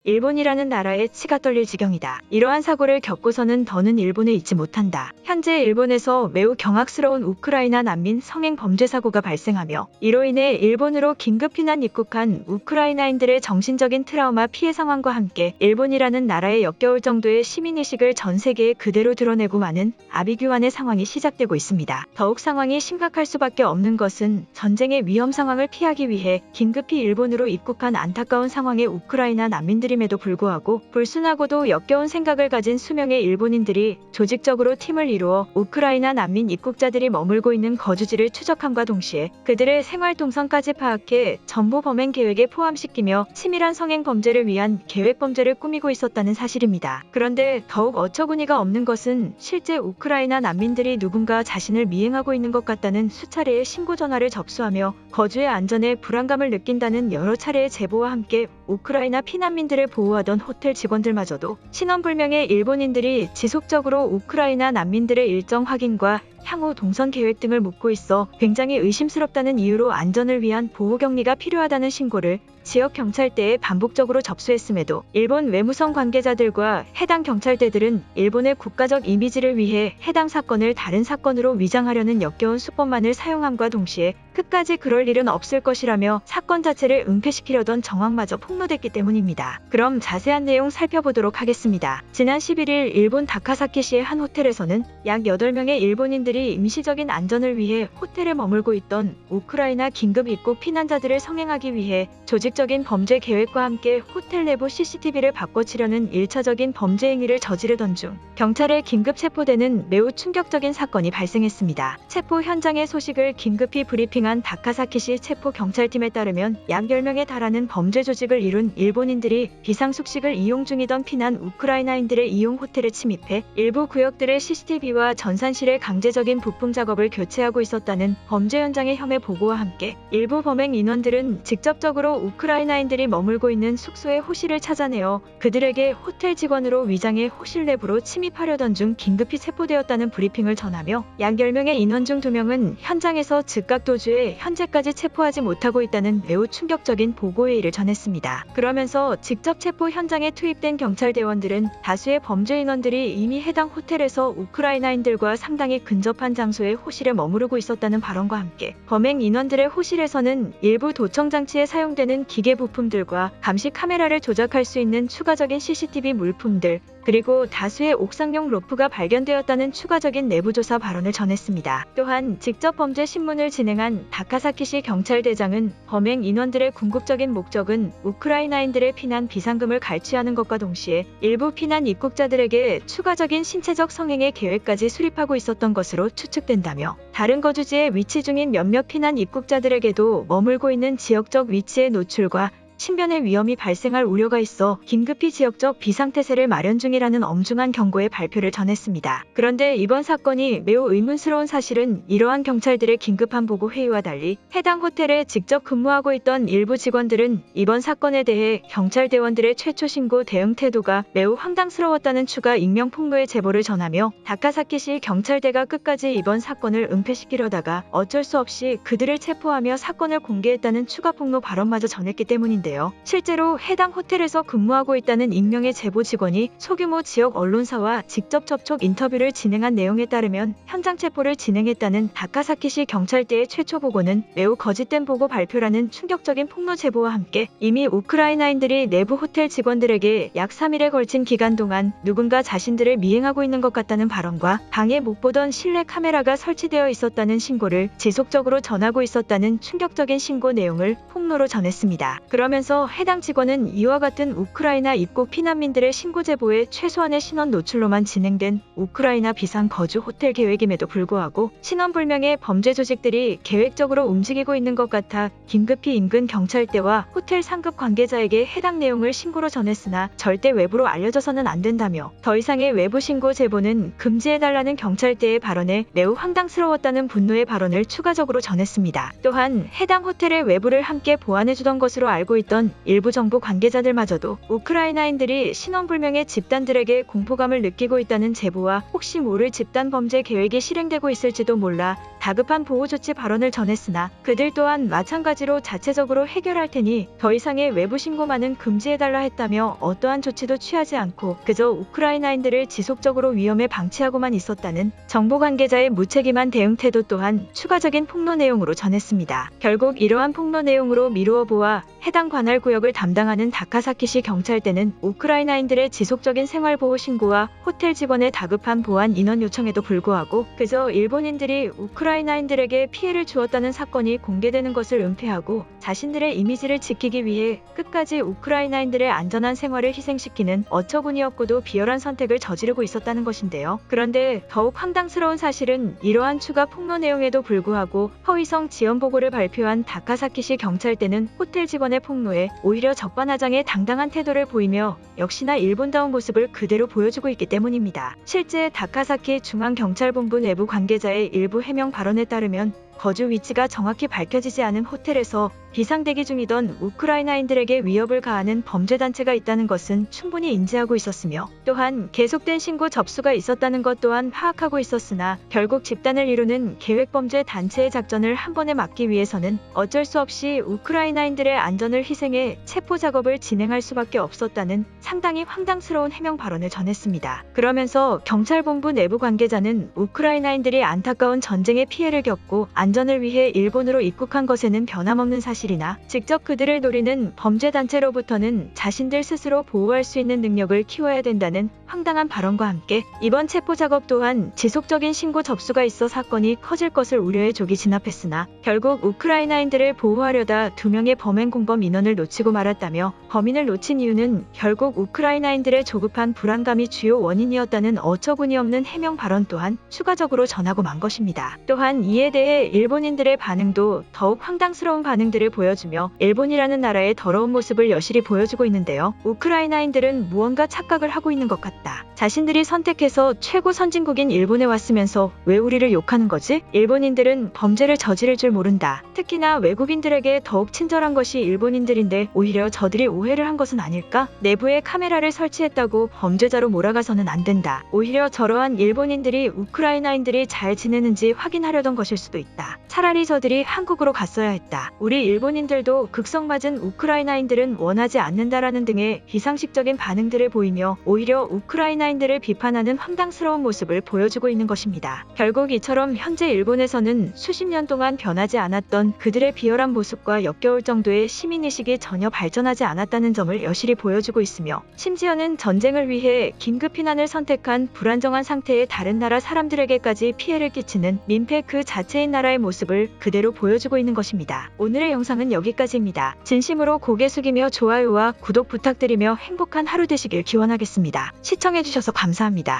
일본이라는 나라에 치가 떨릴 지경이다. 이러한 사고를 겪고서는 더는 일본에 있지 못한다. 현재 일본에서 매우 경악스러운 우크라이나 난민 성행 범죄 사고가 발생하며 이로 인해 일본으로 긴급 피난 입국한 우크라이나인들의 정신적인 트라우마 피해 상황과 함께 일본이라는 나라에 역겨울 정도의 시민의식을 전 세계에 그대로 드러내고 마는 아비규환의 상황이 시작되고 있습니다. 더욱 상황이 심각할 수밖에 없는 것은 전쟁의 위험 상황을 피하기 위해 긴급히 일본으로 입국한 안타까운 상황의 우크라이나 난민들임에도 불구하고 불순하고도 역겨운 생각을 가진 수명의 일본인들이 조직적으로 팀을 이루어 우크라이나 난민 입국자들이 머물고 있는 거주지를 추적함과 동시에 그들의 생활 동선까지 파악해 전부 범행 계획에 포함시키며 치밀한 성행 범죄를 위한 계획 범죄를 꾸미고 있었다는 사실입니다. 그런데 더욱 어처구니가 없는 것은 실제 우크라이나 난민들이 누군가 자신을 미행하고 있는 것 같다는 수차례의 신고 전화를 접수하며 거주의 안전에 불안감을 느낀다는 여러 차례의 제보와 함께 우크라이나 피난민들을 보호하던 호텔 직원들마저도 신원불명의 일본인들이 지속적으로 우크라이나 난민들의 일정 확인과 향후 동선 계획 등을 묻고 있어 굉장히 의심스럽다는 이유로 안전을 위한 보호격리가 필요하다는 신고를 지역 경찰대에 반복적으로 접수했음에도 일본 외무성 관계자들과 해당 경찰대들은 일본의 국가적 이미지를 위해 해당 사건을 다른 사건으로 위장하려는 역겨운 수법만을 사용함과 동시에 끝까지 그럴 일은 없을 것이라며 사건 자체를 은폐시키려던 정황마저 폭로됐기 때문입니다. 그럼 자세한 내용 살펴보도록 하겠습니다. 지난 11일 일본 다카사키시의 한 호텔에서는 약 8명의 일본인들이 임시적인 안전을 위해 호텔에 머물고 있던 우크라이나 긴급 입국 피난자들을 성행하기 위해 조직적인 범죄 계획과 함께 호텔 내부 CCTV를 바꿔치려는 1차적인 범죄 행위를 저지르던 중 경찰에 긴급 체포되는 매우 충격적인 사건이 발생했습니다. 체포 현장의 소식을 긴급히 브리핑한 다카사키시 체포 경찰팀에 따르면 약 10명에 달하는 범죄 조직을 이룬 일본인들이 비상숙식을 이용 중이던 피난 우크라이나인들의 이용 호텔에 침입해 일부 구역들의 CCTV와 전산실의 강제적인 부품 작업을 교체하고 있었다는 범죄 현장의 혐의 보고와 함께 일부 범행 인원들은 직접적으로 우크라이나인들이 머물고 있는 숙소의 호실을 찾아내어 그들에게 호텔 직원으로 위장해 호실 내부로 침입하려던 중 긴급히 체포되었다는 브리핑을 전하며 약 10명의 인원 중 2명은 현장에서 즉각 도주해 현재까지 체포하지 못하고 있다는 매우 충격적인 보고회의를 전했습니다. 그러면서 직접 체포 현장에 투입된 경찰대원들은 다수의 범죄 인원들이 이미 해당 호텔에서 우크라이나인들과 상당히 근접한 장소에 호실에 머무르고 있었다는 발언과 함께 범행 인원들의 호실에서는 일부 도청 장치에 사용되는 기계 부품들과 감시 카메라를 조작할 수 있는 추가적인 CCTV 물품들 그리고 다수의 옥상용 로프가 발견되었다는 추가적인 내부조사 발언을 전했습니다. 또한 직접 범죄 신문을 진행한 다카사키시 경찰대장은 범행 인원들의 궁극적인 목적은 우크라이나인들의 피난 비상금을 갈취하는 것과 동시에 일부 피난 입국자들에게 추가적인 신체적 성행의 계획까지 수립하고 있었던 것으로 추측된다며 다른 거주지에 위치 중인 몇몇 피난 입국자들에게도 머물고 있는 지역적 위치의 노출과 신변의 위험이 발생할 우려가 있어 긴급히 지역적 비상태세를 마련 중이라는 엄중한 경고의 발표를 전했습니다. 그런데 이번 사건이 매우 의문스러운 사실은 이러한 경찰들의 긴급한 보고 회의와 달리 해당 호텔에 직접 근무하고 있던 일부 직원들은 이번 사건에 대해 경찰대원들의 최초 신고 대응 태도가 매우 황당스러웠다는 추가 익명 폭로의 제보를 전하며 다카사키시 경찰대가 끝까지 이번 사건을 은폐시키려다가 어쩔 수 없이 그들을 체포하며 사건을 공개했다는 추가 폭로 발언마저 전했기 때문인데 실제로 해당 호텔에서 근무하고 있다는 익명의 제보 직원이 소규모 지역 언론사와 직접 접촉 인터뷰를 진행한 내용에 따르면 현장 체포를 진행했다는 다카사키시 경찰대의 최초 보고는 매우 거짓된 보고 발표라는 충격적인 폭로 제보와 함께 이미 우크라이나인들이 내부 호텔 직원들에게 약 3일에 걸친 기간 동안 누군가 자신들을 미행하고 있는 것 같다는 발언과 방에 못 보던 실내 카메라가 설치되어 있었다는 신고를 지속적으로 전하고 있었다는 충격적인 신고 내용을 폭로로 전했습니다. 그러면서 해당 직원은 이와 같은 우크라이나 입국 피난민들의 신고 제보에 최소한의 신원 노출로만 진행된 우크라이나 비상 거주 호텔 계획임에도 불구하고 신원불명의 범죄 조직들이 계획적으로 움직이고 있는 것 같아 긴급히 인근 경찰대와 호텔 상급 관계자에게 해당 내용을 신고로 전했으나 절대 외부로 알려져서는 안 된다며 더 이상의 외부 신고 제보는 금지해달라는 경찰대의 발언에 매우 황당스러웠다는 분노의 발언을 추가적으로 전했습니다. 또한 해당 호텔의 외부를 함께 보안해주던 것으로 알고 있던 일부 정부 관계자들마저도 우크라이나인들이 신원불명의 집단들에게 공포감을 느끼고 있다는 제보와 혹시 모를 집단 범죄 계획이 실행되고 있을지도 몰라 다급한 보호조치 발언을 전했으나 그들 또한 마찬가지로 자체적으로 해결할 테니 더 이상의 외부 신고만은 금지해달라 했다며 어떠한 조치도 취하지 않고 그저 우크라이나인들을 지속적으로 위험에 방치하고만 있었다는 정보 관계자의 무책임한 대응 태도 또한 추가적인 폭로 내용으로 전했습니다. 결국 이러한 폭로 내용으로 미루어보아 해당 관할 구역을 담당하는 다카사키시 경찰대는 우크라이나인들의 지속적인 생활보호 신고와 호텔 직원의 다급한 보안 인원 요청에도 불구하고 그저 일본인들이 우크라이나인들에게 피해를 주었다는 사건이 공개되는 것을 은폐하고 자신들의 이미지를 지키기 위해 끝까지 우크라이나인들의 안전한 생활을 희생시키는 어처구니없고도 비열한 선택을 저지르고 있었다는 것인데요. 그런데 더욱 황당스러운 사실은 이러한 추가 폭로 내용에도 불구하고 허위성 지연 보고를 발표한 다카사키시 경찰대는 호텔 직원의 폭로에 오히려 적반하장의 당당한 태도를 보이며 역시나 일본다운 모습을 그대로 보여주고 있기 때문입니다. 실제 다카사키 중앙경찰본부 내부 관계자의 일부 해명 발언에 따르면 거주 위치가 정확히 밝혀지지 않은 호텔에서 비상대기 중이던 우크라이나인들에게 위협을 가하는 범죄단체가 있다는 것은 충분히 인지하고 있었으며 또한 계속된 신고 접수가 있었다는 것 또한 파악하고 있었으나 결국 집단을 이루는 계획범죄 단체의 작전을 한 번에 막기 위해서는 어쩔 수 없이 우크라이나인들의 안전을 희생해 체포 작업을 진행할 수밖에 없었다는 상당히 황당스러운 해명 발언을 전했습니다. 그러면서 경찰본부 내부 관계자는 우크라이나인들이 안타까운 전쟁의 피해를 겪고 안전을 위해 일본으로 입국한 것에는 변함없는 사실이나 직접 그들을 노리는 범죄단체로부터는 자신들 스스로 보호할 수 있는 능력을 키워야 된다는 황당한 발언과 함께 이번 체포 작업 또한 지속적인 신고 접수가 있어 사건이 커질 것을 우려해 조기 진압했으나 결국 우크라이나인들을 보호하려다 2명의 범행 공범 인원을 놓치고 말았다며 범인을 놓친 이유는 결국 우크라이나인들의 조급한 불안감이 주요 원인이었다는 어처구니없는 해명 발언 또한 추가적으로 전하고 만 것입니다. 또한 이에 대해 일본인들의 반응도 더욱 황당스러운 반응들을 보여주며 일본이라는 나라의 더러운 모습을 여실히 보여주고 있는데요. 우크라이나인들은 무언가 착각을 하고 있는 것 같다. 자신들이 선택해서 최고 선진국인 일본에 왔으면서 왜 우리를 욕하는 거지? 일본인들은 범죄를 저지를 줄 모른다. 특히나 외국인들에게 더욱 친절한 것이 일본인들인데 오히려 저들이 오해를 한 것은 아닐까? 내부에 카메라를 설치했다고 범죄자로 몰아가서는 안 된다. 오히려 저러한 일본인들이 우크라이나인들이 잘 지내는지 확인하려던 것일 수도 있다. 차라리 저들이 한국으로 갔어야 했다. 우리 일본인들도 극성맞은 우크라이나인들은 원하지 않는다라는 등의 비상식적인 반응들을 보이며 오히려 우크라이나인들을 비판하는 황당스러운 모습을 보여주고 있는 것입니다. 결국 이처럼 현재 일본에서는 수십 년 동안 변하지 않았던 그들의 비열한 모습과 역겨울 정도의 시민의식이 전혀 발전하지 않았다는 점을 여실히 보여주고 있으며 심지어는 전쟁을 위해 긴급 피난을 선택한 불안정한 상태의 다른 나라 사람들에게까지 피해를 끼치는 민폐 그 자체인 나라의 모습을 그대로 보여주고 있는 것입니다. 오늘의 영상은 여기까지입니다. 진심으로 고개 숙이며 좋아요와 구독 부탁드리며 행복한 하루 되시길 기원하겠습니다. 시청해주셔서 감사합니다.